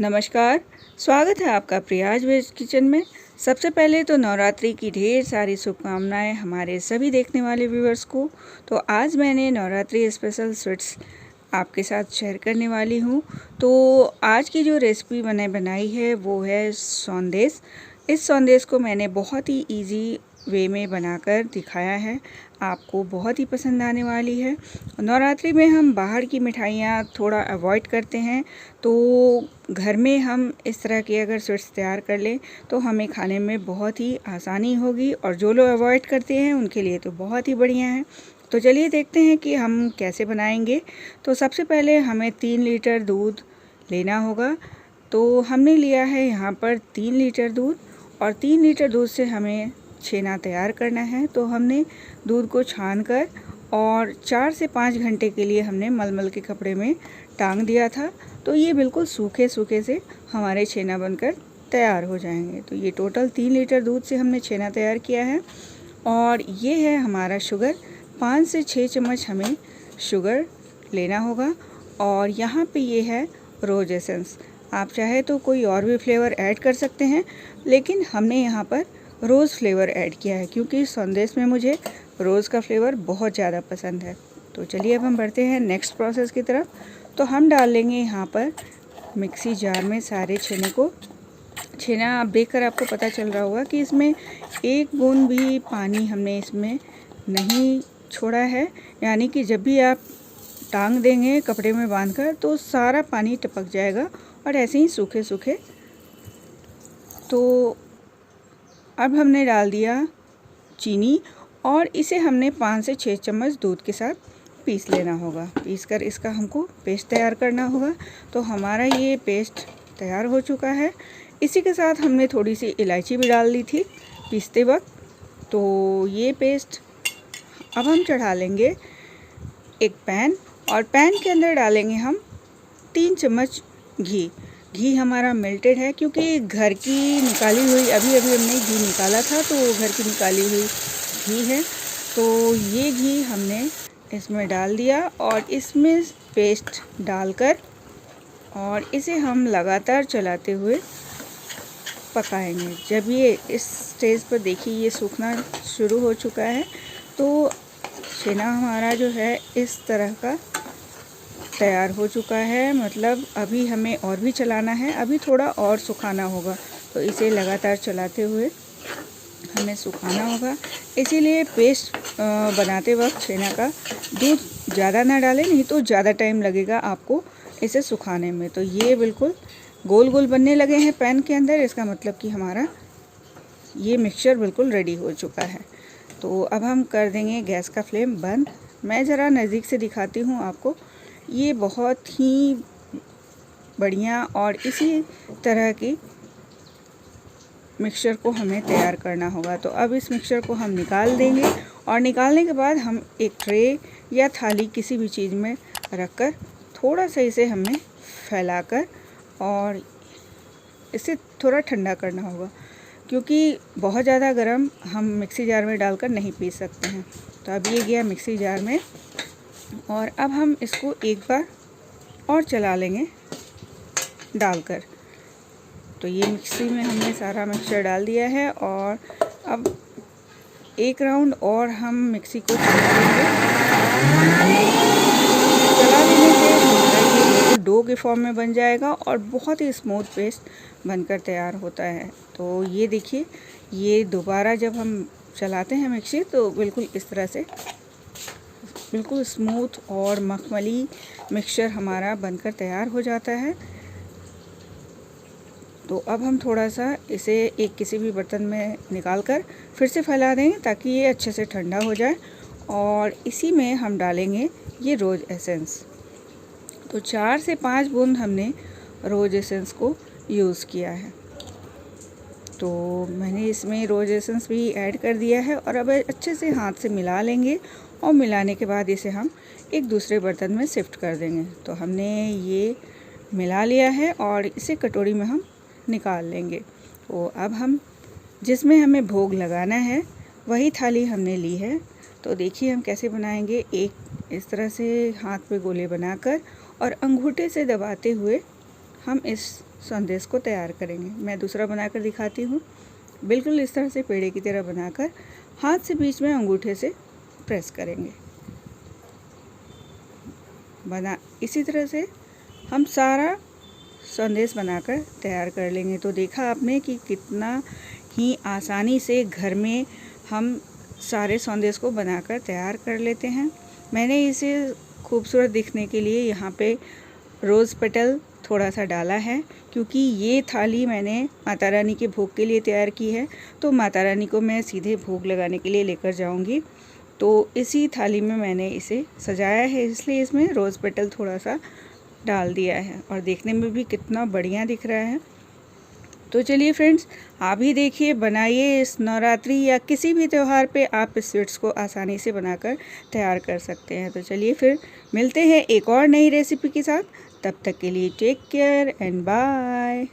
नमस्कार, स्वागत है आपका प्रियाज वेज किचन में। सबसे पहले तो नवरात्रि की ढेर सारी शुभकामनाएं हमारे सभी देखने वाले व्यूअर्स को। तो आज मैंने नवरात्रि स्पेशल स्वीट्स आपके साथ शेयर करने वाली हूं। तो आज की जो रेसिपी मैंने बनाई है वो है सौंदेश। इस सौंदेश को मैंने बहुत ही इजी वे में बनाकर दिखाया है, आपको बहुत ही पसंद आने वाली है। नवरात्रि में हम बाहर की मिठाइयाँ थोड़ा अवॉइड करते हैं, तो घर में हम इस तरह की अगर स्वीट्स तैयार कर लें तो हमें खाने में बहुत ही आसानी होगी, और जो लोग अवॉइड करते हैं उनके लिए तो बहुत ही बढ़िया है। तो चलिए देखते हैं कि हम कैसे बनाएंगे। तो सबसे पहले हमें 3 लीटर दूध लेना होगा। तो हमने लिया है यहाँ पर 3 लीटर दूध, और 3 लीटर दूध से हमें छेना तैयार करना है। तो हमने दूध को छानकर और 4 से 5 घंटे के लिए हमने मलमल के कपड़े में टांग दिया था। तो ये बिल्कुल सूखे सूखे से हमारे छेना बनकर तैयार हो जाएंगे। तो ये टोटल 3 लीटर दूध से हमने छेना तैयार किया है। और ये है हमारा शुगर, 5 से 6 चम्मच हमें शुगर लेना होगा। और यहाँ पे ये है रोज एसेंस। आप चाहे तो कोई और भी फ्लेवर ऐड कर सकते हैं, लेकिन हमने यहाँ पर रोज़ फ्लेवर ऐड किया है क्योंकि संदेश में मुझे रोज़ का फ्लेवर बहुत ज़्यादा पसंद है। तो चलिए अब हम बढ़ते हैं नेक्स्ट प्रोसेस की तरफ। तो हम डाल लेंगे यहाँ पर मिक्सी जार में सारे छेने को। छेना आप देखकर आपको पता चल रहा होगा कि इसमें एक बूंद भी पानी हमने इसमें नहीं छोड़ा है, यानी कि जब भी आप टांग देंगे कपड़े में बांधकर तो सारा पानी टपक जाएगा और ऐसे ही सूखे सूखे। तो अब हमने डाल दिया चीनी, और इसे हमने 5 से 6 चम्मच दूध के साथ पीस लेना होगा। पीस कर इसका हमको पेस्ट तैयार करना होगा। तो हमारा ये पेस्ट तैयार हो चुका है। इसी के साथ हमने थोड़ी सी इलायची भी डाल दी थी पीसते वक्त। तो ये पेस्ट अब हम चढ़ा लेंगे एक पैन, और पैन के अंदर डालेंगे हम 3 चम्मच घी। घी हमारा मेल्टेड है क्योंकि घर की निकाली हुई, अभी हमने घी निकाला था तो घर की निकाली हुई घी है। तो ये घी हमने इसमें डाल दिया और इसमें पेस्ट डालकर और इसे हम लगातार चलाते हुए पकाएंगे। जब ये इस स्टेज पर देखिए ये सूखना शुरू हो चुका है, तो छेना हमारा जो है इस तरह का तैयार हो चुका है। मतलब अभी हमें और भी चलाना है, अभी थोड़ा और सुखाना होगा। तो इसे लगातार चलाते हुए हमें सुखाना होगा। इसीलिए पेस्ट बनाते वक्त छेना का दूध ज़्यादा ना डालें, नहीं तो ज़्यादा टाइम लगेगा आपको इसे सुखाने में। तो ये बिल्कुल गोल गोल बनने लगे हैं पैन के अंदर, इसका मतलब कि हमारा ये मिक्सचर बिल्कुल रेडी हो चुका है। तो अब हम कर देंगे गैस का फ्लेम बंद। मैं ज़रा नज़दीक से दिखाती हूँ आपको। ये बहुत ही बढ़िया और इसी तरह की मिक्सचर को हमें तैयार करना होगा। तो अब इस मिक्सचर को हम निकाल देंगे, और निकालने के बाद हम एक ट्रे या थाली किसी भी चीज़ में रखकर थोड़ा सा इसे हमें फैलाकर और इसे थोड़ा ठंडा करना होगा, क्योंकि बहुत ज़्यादा गर्म हम मिक्सी जार में डालकर नहीं पीस सकते हैं। तो अब ये गया मिक्सी जार में, और अब हम इसको एक बार और चला लेंगे डालकर। तो ये मिक्सी में हमने सारा मिक्सचर डाल दिया है, और अब एक राउंड और हम मिक्सी को चला लेंगे। चला लेने से हमारा ये डो के फॉर्म में बन जाएगा और बहुत ही स्मूथ पेस्ट बनकर तैयार होता है। तो ये देखिए, ये दोबारा जब हम चलाते हैं मिक्सी तो बिल्कुल इस तरह से बिल्कुल स्मूथ और मखमली मिक्सचर हमारा बनकर तैयार हो जाता है। तो अब हम थोड़ा सा इसे एक किसी भी बर्तन में निकालकर फिर से फैला देंगे ताकि ये अच्छे से ठंडा हो जाए, और इसी में हम डालेंगे ये रोज़ एसेंस। तो 4 से 5 बूंद हमने रोज़ एसेंस को यूज़ किया है। तो मैंने इसमें रोज़ एसेंस भी ऐड कर दिया है, और अब अच्छे से हाथ से मिला लेंगे, और मिलाने के बाद इसे हम एक दूसरे बर्तन में शिफ्ट कर देंगे। तो हमने ये मिला लिया है और इसे कटोरी में हम निकाल लेंगे। तो अब हम जिसमें हमें भोग लगाना है वही थाली हमने ली है। तो देखिए हम कैसे बनाएंगे। एक इस तरह से हाथ पे गोले बनाकर और अंगूठे से दबाते हुए हम इस संदेश को तैयार करेंगे। मैं दूसरा बनाकर दिखाती हूँ। बिल्कुल इस तरह से पेड़े की तरह बनाकर हाथ से बीच में अंगूठे से प्रेस करेंगे। इसी तरह से हम सारा संदेश बनाकर तैयार कर लेंगे। तो देखा आपने कि कितना ही आसानी से घर में हम सारे संदेश को बनाकर तैयार कर लेते हैं। मैंने इसे खूबसूरत दिखने के लिए यहाँ पे रोज़ पेटल थोड़ा सा डाला है, क्योंकि ये थाली मैंने माता रानी के भोग के लिए तैयार की है। तो माता रानी को मैं सीधे भोग लगाने के लिए लेकर जाऊंगी, तो इसी थाली में मैंने इसे सजाया है, इसलिए इसमें रोज़ पेटल थोड़ा सा डाल दिया है और देखने में भी कितना बढ़िया दिख रहा है। तो चलिए फ्रेंड्स, आप भी देखिए, बनाइए। इस नवरात्रि या किसी भी त्यौहार पे आप इस स्वीट्स को आसानी से बनाकर तैयार कर सकते हैं। तो चलिए फिर मिलते हैं एक और नई रेसिपी के साथ। तब तक के लिए टेक केयर एंड बाय।